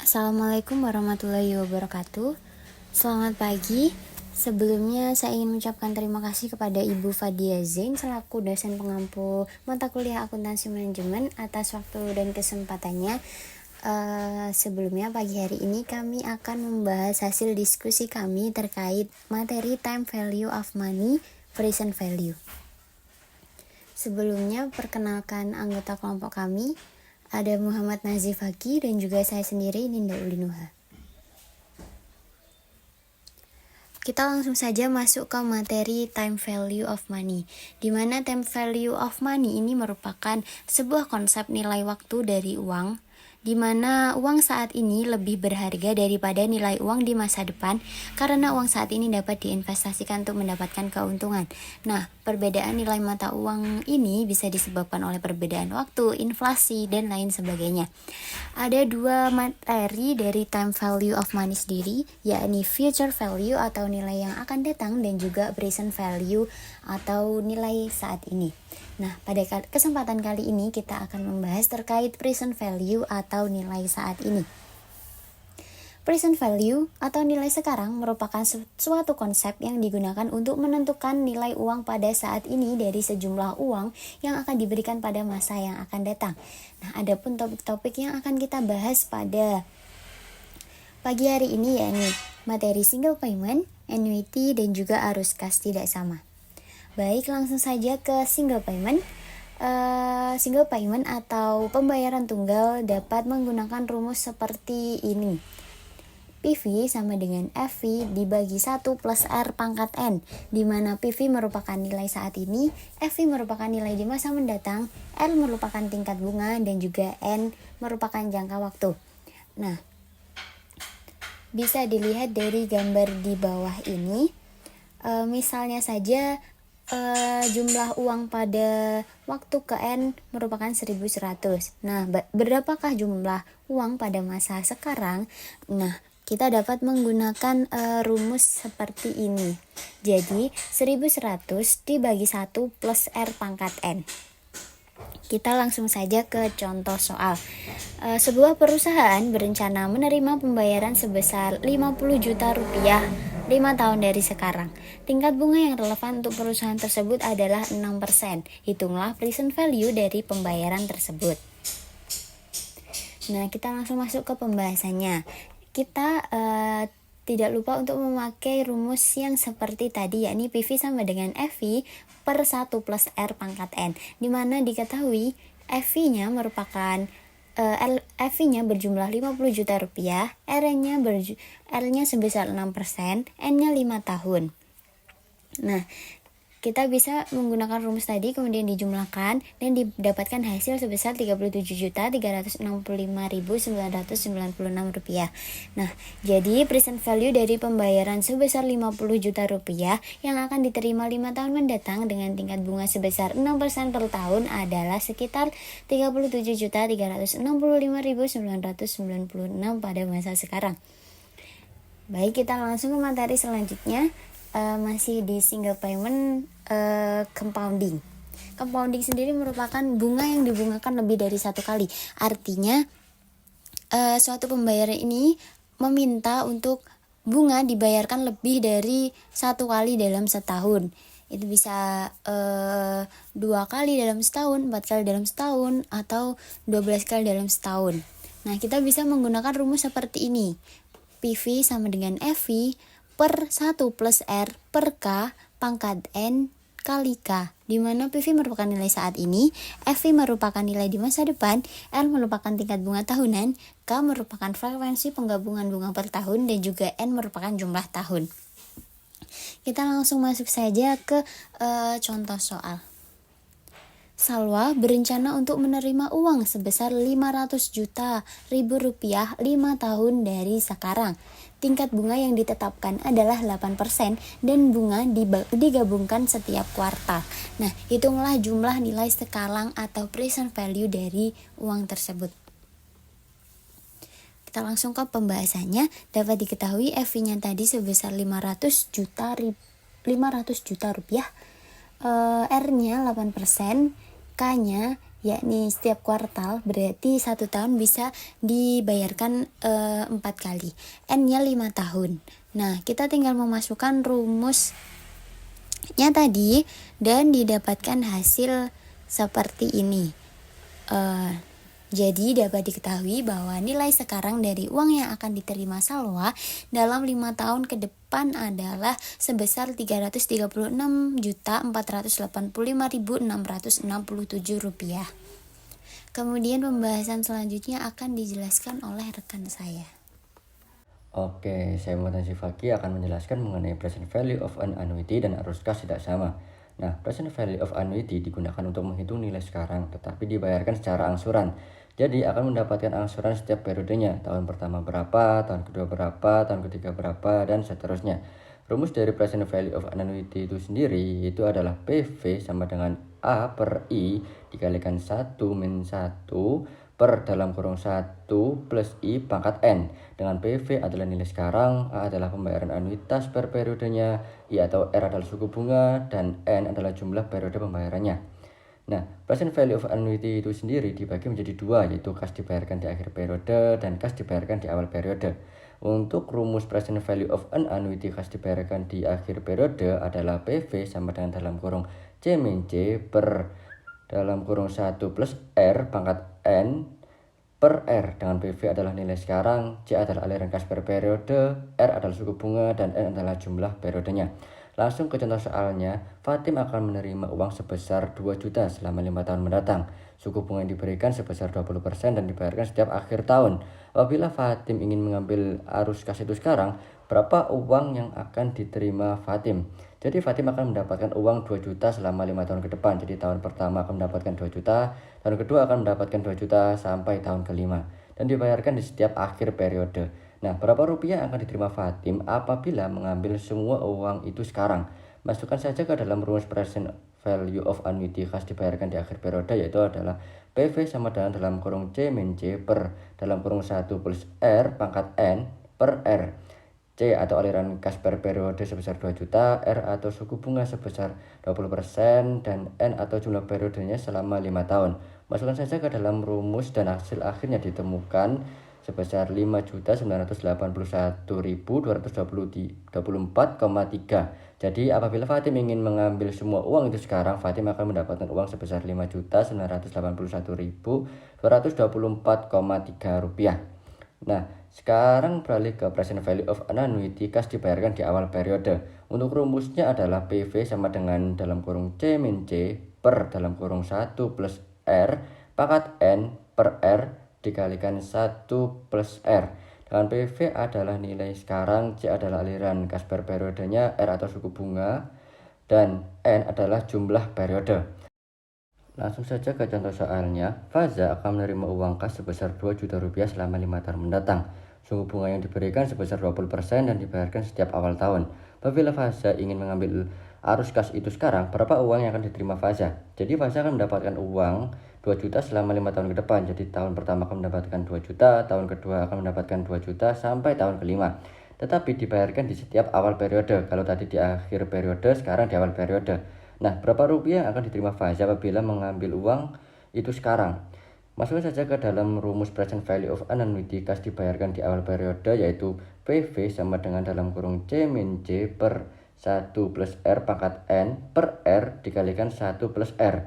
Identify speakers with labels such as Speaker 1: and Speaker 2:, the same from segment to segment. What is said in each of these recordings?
Speaker 1: Assalamualaikum warahmatullahi wabarakatuh. Selamat pagi. Sebelumnya saya ingin mengucapkan terima kasih kepada Ibu Fadia Zain selaku dosen pengampu mata kuliah akuntansi manajemen atas waktu dan kesempatannya. Sebelumnya pagi hari ini kami akan membahas hasil diskusi kami terkait materi time value of money, present value. Sebelumnya perkenalkan anggota kelompok kami. Ada Muhammad Nazif Haki dan juga saya sendiri, Ninda Ulinuha. Kita langsung saja masuk ke materi time value of money, di mana time value of money ini merupakan sebuah konsep nilai waktu dari uang, di mana uang saat ini lebih berharga daripada nilai uang di masa depan karena uang saat ini dapat diinvestasikan untuk mendapatkan keuntungan. Nah, perbedaan nilai mata uang ini bisa disebabkan oleh perbedaan waktu, inflasi, dan lain sebagainya. Ada dua materi dari time value of money sendiri, yakni future value atau nilai yang akan datang dan juga present value atau nilai saat ini. Nah, pada kesempatan kali ini kita akan membahas terkait present value atau nilai saat ini. Present value atau nilai sekarang merupakan suatu konsep yang digunakan untuk menentukan nilai uang pada saat ini dari sejumlah uang yang akan diberikan pada masa yang akan datang. Nah, ada pun topik-topik yang akan kita bahas pada pagi hari ini yakni materi single payment, annuity, dan juga arus kas tidak sama. Baik, langsung saja ke single payment. Single payment atau pembayaran tunggal dapat menggunakan rumus seperti ini. PV sama dengan FV dibagi 1 plus R pangkat N, di mana PV merupakan nilai saat ini, FV merupakan nilai di masa mendatang, L merupakan tingkat bunga, dan juga N merupakan jangka waktu. Nah, bisa dilihat dari gambar di bawah ini. Misalnya saja jumlah uang pada waktu ke N merupakan 1100. Nah, berapakah jumlah uang pada masa sekarang? Nah, kita dapat menggunakan rumus seperti ini. Jadi, 1100 dibagi 1 plus R pangkat N. Kita langsung saja ke contoh soal. Sebuah perusahaan berencana menerima pembayaran sebesar 50 juta rupiah 5 tahun dari sekarang. Tingkat bunga yang relevan untuk perusahaan tersebut adalah 6%. Hitunglah present value dari pembayaran tersebut. Nah, kita langsung masuk ke pembahasannya. Kita tidak lupa untuk memakai rumus yang seperti tadi, yakni PV sama dengan FV per 1 plus R pangkat N, di mana diketahui FV-nya merupakan FV-nya berjumlah 50 juta rupiah, R-nya sebesar 6%, N-nya 5 tahun. Nah, kita bisa menggunakan rumus tadi kemudian dijumlahkan dan didapatkan hasil sebesar 37.365.996 rupiah. Nah, jadi present value dari pembayaran sebesar 50 juta rupiah yang akan diterima 5 tahun mendatang dengan tingkat bunga sebesar 6% per tahun adalah sekitar 37.365.996 pada masa sekarang. Baik, kita langsung ke materi selanjutnya. Masih di single payment, compounding. Compounding sendiri merupakan bunga yang dibungakan lebih dari satu kali. Artinya suatu pembayaran ini meminta untuk bunga dibayarkan lebih dari satu kali dalam setahun. Itu bisa 2 kali dalam setahun, 4 kali dalam setahun, atau 12 kali dalam setahun. Nah, kita bisa menggunakan rumus seperti ini. PV sama dengan FV per 1 plus R per K pangkat N kali K, di mana PV merupakan nilai saat ini, FV merupakan nilai di masa depan, L merupakan tingkat bunga tahunan, K merupakan frekuensi penggabungan bunga per tahun, dan juga N merupakan jumlah tahun. Kita langsung masuk saja ke contoh soal. Salwa berencana untuk menerima uang sebesar 500 juta ribu rupiah 5 tahun dari sekarang. Tingkat bunga yang ditetapkan adalah 8% dan bunga digabungkan setiap kuartal. Nah, hitunglah jumlah nilai sekarang atau present value dari uang tersebut. Kita langsung ke pembahasannya. Dapat diketahui FV-nya tadi sebesar 500 juta rupiah. R-nya 8%, K-nya yakni setiap kuartal, berarti 1 tahun bisa dibayarkan 4 kali. N-nya 5 tahun. Nah, kita tinggal memasukkan rumusnya tadi dan didapatkan hasil seperti ini. Jadi dapat diketahui bahwa nilai sekarang dari uang yang akan diterima Salwa dalam 5 tahun ke depan adalah sebesar Rp336.485.667. Kemudian pembahasan selanjutnya akan dijelaskan oleh rekan saya.
Speaker 2: Oke, saya Muhammad Faki akan menjelaskan mengenai present value of an annuity dan arus kas tidak sama. Nah, present value of annuity digunakan untuk menghitung nilai sekarang, tetapi dibayarkan secara angsuran. Jadi akan mendapatkan angsuran setiap periodenya, tahun pertama berapa, tahun kedua berapa, tahun ketiga berapa, dan seterusnya. Rumus dari present value of an annuity itu sendiri itu adalah PV sama dengan A per I dikalikan 1 min 1 per dalam kurung 1 plus I pangkat N. Dengan PV adalah nilai sekarang, A adalah pembayaran anuitas per periodenya, I atau R adalah suku bunga, dan N adalah jumlah periode pembayarannya. Nah, present value of annuity itu sendiri dibagi menjadi dua, yaitu kas dibayarkan di akhir periode dan kas dibayarkan di awal periode. Untuk rumus present value of an annuity kas dibayarkan di akhir periode adalah PV sama dengan dalam kurung C min C per dalam kurung 1 plus R pangkat N per R, dengan PV adalah nilai sekarang, C adalah aliran kas per periode, R adalah suku bunga, dan N adalah jumlah periodenya. Langsung ke contoh soalnya, Fatim akan menerima uang sebesar 2 juta selama 5 tahun mendatang. Suku bunga yang diberikan sebesar 20% dan dibayarkan setiap akhir tahun. Apabila Fatim ingin mengambil arus kas itu sekarang, berapa uang yang akan diterima Fatim? Jadi Fatim akan mendapatkan uang 2 juta selama 5 tahun ke depan. Jadi tahun pertama akan mendapatkan 2 juta, tahun kedua akan mendapatkan 2 juta sampai tahun kelima. Dan dibayarkan di setiap akhir periode. Nah, berapa rupiah akan diterima Fatim apabila mengambil semua uang itu sekarang? Masukkan saja ke dalam rumus present value of annuity kas dibayarkan di akhir periode, yaitu adalah PV sama dengan dalam kurung C min C per dalam kurung 1 plus R pangkat N per R. C atau aliran kas per periode sebesar 2 juta, R atau suku bunga sebesar 20%, dan N atau jumlah periodenya selama 5 tahun. Masukkan saja ke dalam rumus dan hasil akhirnya ditemukan sebesar 5.981.224,3. Jadi apabila Fatim ingin mengambil semua uang itu sekarang, Fatim akan mendapatkan uang sebesar 5.981.224,3 rupiah. Nah, sekarang beralih ke present value of an annuity kas dibayarkan di awal periode. Untuk rumusnya adalah PV sama dengan dalam kurung C min C per dalam kurung 1 plus R pangkat N per R dikalikan 1 plus R. Dengan PV adalah nilai sekarang, C adalah aliran kas per periodenya, R atau suku bunga, dan N adalah jumlah periode. Langsung saja ke contoh soalnya. Faza akan menerima uang kas sebesar 2 juta rupiah selama 5 tahun mendatang. Suku bunga yang diberikan sebesar 20% dan dibayarkan setiap awal tahun. Apabila Faza ingin mengambil arus kas itu sekarang, berapa uang yang akan diterima Faza? Jadi Faza akan mendapatkan uang 2 juta selama 5 tahun ke depan. Jadi tahun pertama akan mendapatkan 2 juta, tahun kedua akan mendapatkan 2 juta sampai tahun kelima. Tetapi dibayarkan di setiap awal periode. Kalau tadi di akhir periode, sekarang di awal periode. Nah, berapa rupiah akan diterima Faza apabila mengambil uang itu sekarang? Masukkan saja ke dalam rumus present value of an annuity kas dibayarkan di awal periode, yaitu PV sama dengan dalam kurung C min C per 1 plus R pangkat N per R dikalikan 1 plus R.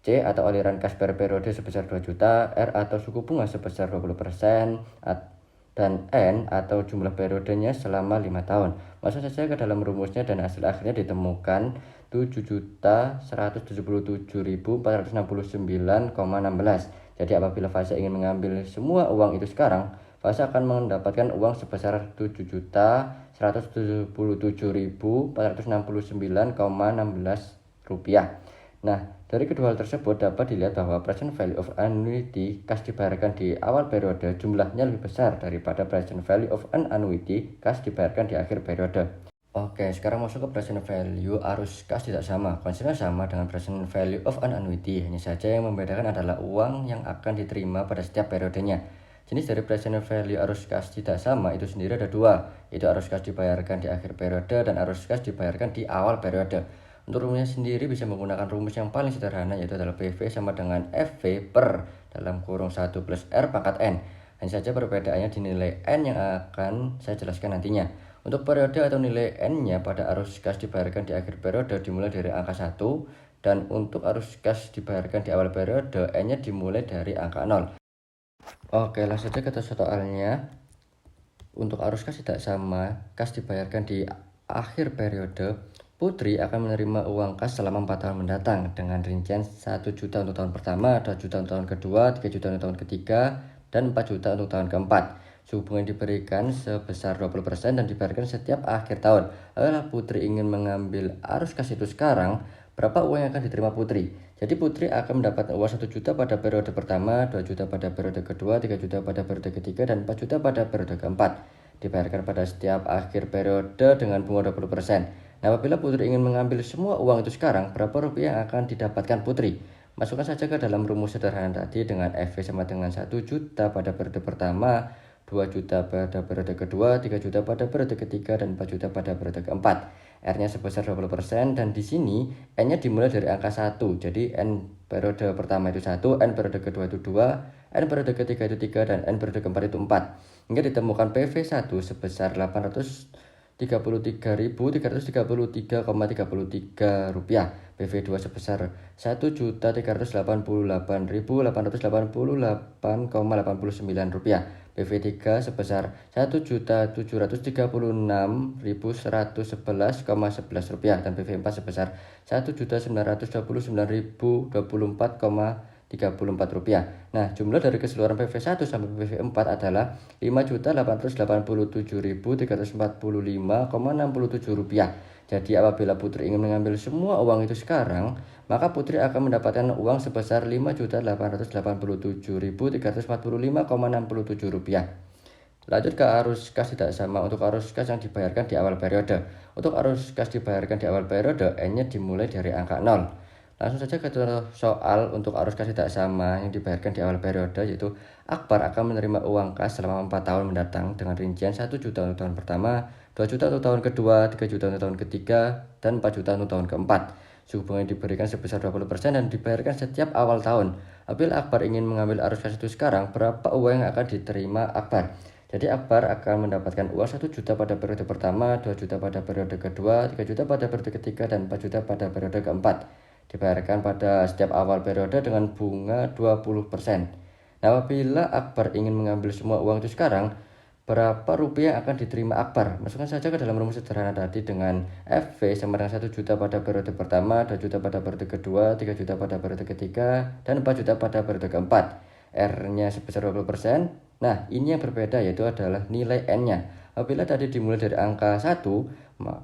Speaker 2: C atau aliran kas per periode sebesar 2 juta, R atau suku bunga sebesar 20%, dan N atau jumlah periodenya selama 5 tahun. Masuk saja ke dalam rumusnya dan hasil akhirnya ditemukan 7.177.469,16. Jadi apabila Faza ingin mengambil semua uang itu sekarang, Faza akan mendapatkan uang sebesar 7.177.469,16 rupiah. Nah, dari kedua hal tersebut dapat dilihat bahwa present value of annuity kas dibayarkan di awal periode jumlahnya lebih besar daripada present value of an annuity kas dibayarkan di akhir periode. Oke, sekarang masuk ke present value arus kas tidak sama. Konsepnya sama dengan present value of an annuity, hanya saja yang membedakan adalah uang yang akan diterima pada setiap periodenya. Jenis dari present value arus kas tidak sama itu sendiri ada dua, yaitu arus kas dibayarkan di akhir periode dan arus kas dibayarkan di awal periode. Untuk rumusnya sendiri bisa menggunakan rumus yang paling sederhana, yaitu adalah PV sama dengan FV per dalam kurung 1 plus R pangkat N. Hanya saja perbedaannya di nilai N yang akan saya jelaskan nantinya. Untuk periode atau nilai N-nya pada arus kas dibayarkan di akhir periode dimulai dari angka 1, dan untuk arus kas dibayarkan di awal periode N-nya dimulai dari angka 0. Oke, langsung saja ke soalnya. Untuk arus kas tidak sama, kas dibayarkan di akhir periode, Putri akan menerima uang kas selama 4 tahun mendatang dengan rincian 1 juta untuk tahun pertama, 2 juta untuk tahun kedua, 3 juta untuk tahun ketiga, dan 4 juta untuk tahun keempat. Suku bunga yang diberikan sebesar 20% dan dibayarkan setiap akhir tahun. Lalu Putri ingin mengambil arus kas itu sekarang, berapa uang yang akan diterima Putri? Jadi Putri akan mendapatkan uang 1 juta pada periode pertama, 2 juta pada periode kedua, 3 juta pada periode ketiga, dan 4 juta pada periode keempat. Dibayarkan pada setiap akhir periode dengan bunga 20%. Nah, apabila Putri ingin mengambil semua uang itu sekarang, berapa rupiah yang akan didapatkan Putri? Masukkan saja ke dalam rumus sederhana tadi dengan FV sama dengan 1 juta pada periode pertama, 2 juta pada periode kedua, 3 juta pada periode ketiga, dan 4 juta pada periode keempat. R-nya sebesar 20%, dan di sini N-nya dimulai dari angka 1. Jadi N periode pertama itu 1, N periode kedua itu 2, N periode ketiga itu 3, dan N periode keempat itu 4. Hingga ditemukan PV1 sebesar 833.333,33 rupiah. PV2 sebesar 1.388.888,89 rupiah. PV3 sebesar 1.736.111,11 rupiah, dan PV4 sebesar 1.929.024,34 rupiah. Nah, jumlah dari keseluruhan PV1 sampai PV4 adalah 5.887.345,67 rupiah. Jadi apabila Putri ingin mengambil semua uang itu sekarang, maka Putri akan mendapatkan uang sebesar 5.887.345,67 rupiah. Lanjut ke arus kas tidak sama. Untuk arus kas yang dibayarkan di awal periode. Untuk arus kas dibayarkan di awal periode, N-nya dimulai dari angka 0. Langsung saja ke soal untuk arus kas tidak sama yang dibayarkan di awal periode, yaitu Akbar akan menerima uang kas selama 4 tahun mendatang dengan rincian 1 juta untuk tahun pertama, 2 juta untuk tahun kedua, 3 juta untuk tahun ketiga, dan 4 juta untuk tahun keempat. Suku bunga yang diberikan sebesar 20% dan dibayarkan setiap awal tahun. Apabila Akbar ingin mengambil arus kas itu sekarang, berapa uang yang akan diterima Akbar? Jadi Akbar akan mendapatkan uang 1 juta pada periode pertama, 2 juta pada periode kedua, 3 juta pada periode ketiga, dan 4 juta pada periode keempat. Dibayarkan pada setiap awal periode dengan bunga 20%. Nah, apabila Akbar ingin mengambil semua uang itu sekarang, berapa rupiah akan diterima Akbar? Masukkan saja ke dalam rumus sederhana tadi dengan FV sama dengan 1 juta pada periode pertama, 2 juta pada periode kedua, 3 juta pada periode ketiga, dan 4 juta pada periode keempat. R-nya sebesar 20%. Nah, ini yang berbeda, yaitu adalah nilai N-nya. Apabila tadi dimulai dari angka 1,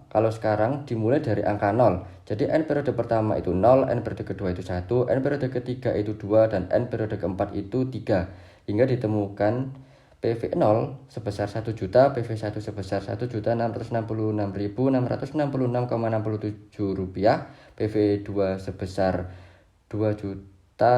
Speaker 2: kalau sekarang dimulai dari angka 0. Jadi N periode pertama itu 0, N periode kedua itu 1, N periode ketiga itu 2, dan N periode keempat itu 3. Hingga ditemukan PV0 sebesar 1 juta, PV1 sebesar 1.666.666,67 rupiah, PV2 sebesar 2 juta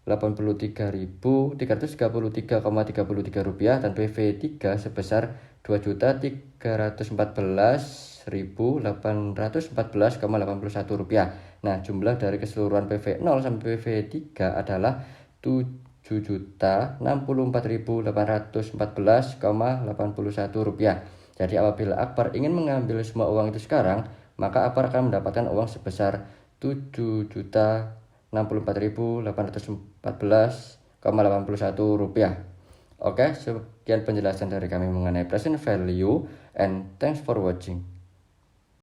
Speaker 2: 83.333,33 rupiah, dan PV3 sebesar 2.314.814,81 rupiah. Nah, jumlah dari keseluruhan PV0 sampai PV3 adalah 7.064.814,81 rupiah. Jadi apabila Akbar ingin mengambil semua uang itu sekarang, maka Akbar akan mendapatkan uang sebesar 7.064.814,81 rupiah. Oke, sekian penjelasan dari kami mengenai present value, and thanks for watching.